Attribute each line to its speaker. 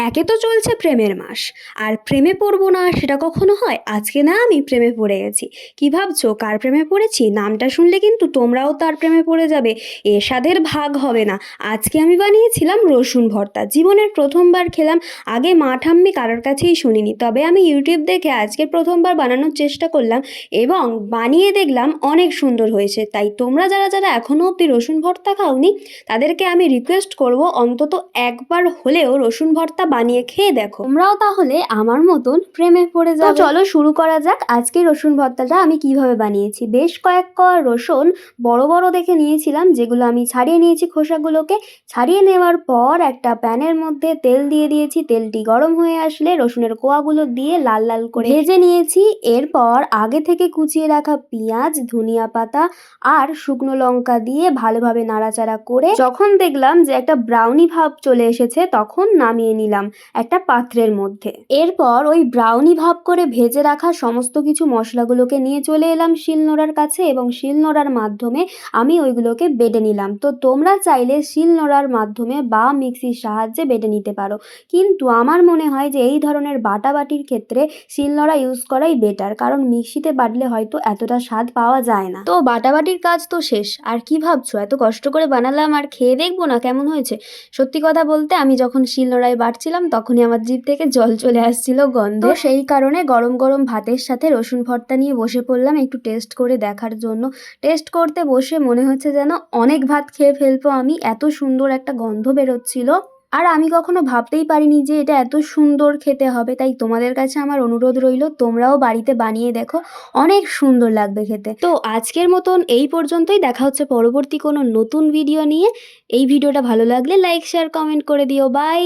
Speaker 1: একে তো চলছে প্রেমের মাস, আর প্রেমে পড়বো না সেটা কখনো হয়? আজকে না আমি প্রেমে পড়ে গেছি। কি ভাবছো কার প্রেমে পড়েছি? নামটা শুনলে কিন্তু তোমরাও তার প্রেমে পড়ে যাবে, এসাদের ভাগ হবে না। আজকে আমি বানিয়েছিলাম রসুন ভর্তা, জীবনের প্রথমবার খেলাম। আগে মা ঠাম্মি কারোর কাছেই শুনিনি, তবে আমি ইউটিউব দেখে আজকে প্রথমবার বানানোর চেষ্টা করলাম এবং বানিয়ে দেখলাম অনেক সুন্দর হয়েছে। তাই তোমরা যারা যারা এখনো অবধি রসুন ভর্তা খাওনি, তাদেরকে আমি রিকোয়েস্ট করব অন্তত একবার হলেও রসুন ভর্তা বানিয়ে খেয়ে দেখো, তোমরাও তাহলে আমার মতন প্রেমে পড়ে যাবে। তো চলো শুরু করা যাক। আজকে রসুন ভর্তাটা আমি কিভাবে বানিয়েছি। বেশ কয়েক কোয়া রসুন বড় বড় দেখে নিয়েছিলাম, যেগুলো আমি ছাড়িয়ে নিয়েছি খোসাগুলোকে। ছাড়িয়ে নেওয়ার পর একটা প্যানের মধ্যে তেল দিয়ে দিয়েছি। তেলটি গরম হয়ে আসলে রসুনের কোয়াগুলো দিয়ে লাল লাল করে ভেজে নিয়েছি। এরপর আগে থেকে কুচিয়ে রাখা পেঁয়াজ, ধনিয়া পাতা আর শুকনো লঙ্কা দিয়ে ভালোভাবে নাড়াচাড়া করে যখন দেখলাম যে একটা ব্রাউনি ভাব চলে এসেছে, তখন নামিয়ে নিলাম একটা পাত্রের মধ্যে। এরপর ওই ব্রাউনি ভাব করে ভেজে রাখা সমস্ত কিছু মশলাগুলোকে নিয়ে চলে এলাম শিলনোড়ার কাছে এবং শিলনোড়ার মাধ্যমে আমি ওইগুলোকে বেটে নিলাম। তো তোমরা চাইলে শিলনোড়ার মাধ্যমে বা মিক্সির সাহায্যে বেটে নিতে পারো, কিন্তু আমার মনে হয় যে এই ধরনের বাটাবাটির ক্ষেত্রে শিলনোড়া ইউজ করাই বেটার, কারণ মিক্সিতে বাটলে হয়তো এতটা স্বাদ পাওয়া যায় না। তো বাটাবাটির কাজ তো শেষ, আর কি ভাবছো এত কষ্ট করে বানালাম আর খেয়ে দেখবো না কেমন হয়েছে? সত্যি কথা বলতে আমি যখন শিলনোড়ায় বাটছিলাম তখনই আমার জিভ থেকে জল চলে আসছিল গন্ধে। সেই কারণে গরম গরম ভাতের সাথে রসুন ভর্তা নিয়ে বসে পড়লাম একটু টেস্ট করে দেখার জন্য। টেস্ট করতে বসে মনে হচ্ছে যেন অনেক ভাত খেয়ে ফেলবো আমি, এত সুন্দর একটা গন্ধ বেরোচ্ছিল। আর আমি কখনো ভাবতেই পারিনি যে এটা এত সুন্দর খেতে হবে। তাই তোমাদের কাছে আমার অনুরোধ রইল, তোমরাও বাড়িতে বানিয়ে দেখো, অনেক সুন্দর লাগবে খেতে। তো আজকের মতন এই পর্যন্তই, দেখা হচ্ছে পরবর্তী কোনো নতুন ভিডিও নিয়ে। এই ভিডিওটা ভালো লাগলে লাইক শেয়ার কমেন্ট করে দিও। বাই।